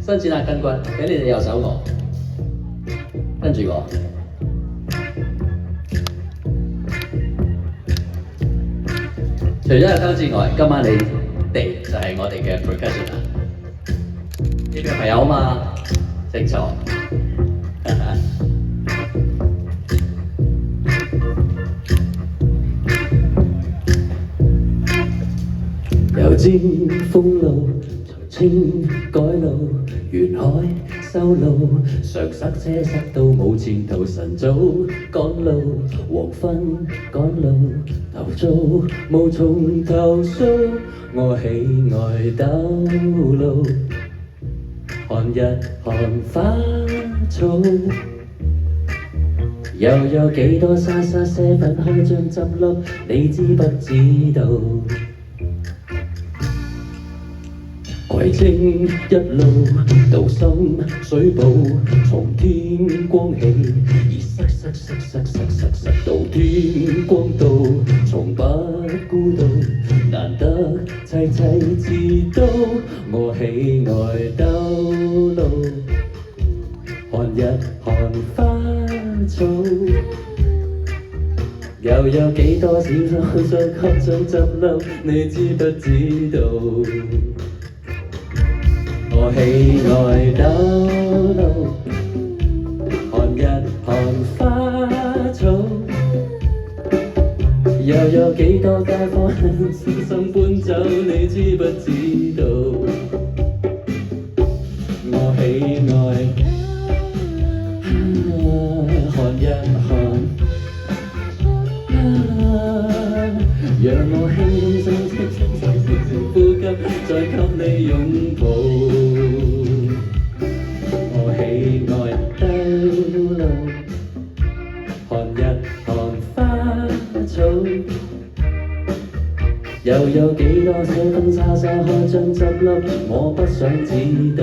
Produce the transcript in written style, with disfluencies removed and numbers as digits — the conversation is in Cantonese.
伸展下筋骨，俾你哋右手我，跟住我。除咗阿鳩之外，今晚你哋就係我哋嘅 percussion 啦。呢邊朋友啊嘛，清楚。油尖封路，重清改路，沿海修路，常塞車塞到冇前途，晨早趕路，黃昏趕路，投訴無從投訴，我喜愛兜路，看日看花草，又有幾多沙沙些粉開張執笠，你知不知道？葵青一路到深水埗，從天光起，而塞到天光到，從不孤獨，難得齊知道，我喜愛兜路，看日看花草，又有幾多小商商開張執笠，你知不知道？我喜愛兜路，看日看花草，又有幾多街坊匆匆搬走，你知不知道？我喜愛看日看，讓我輕輕呼吸，再給你擁抱。我喜愛兜路，看日看花草，又有幾多小燈叉叉開張執笠，我不想知道。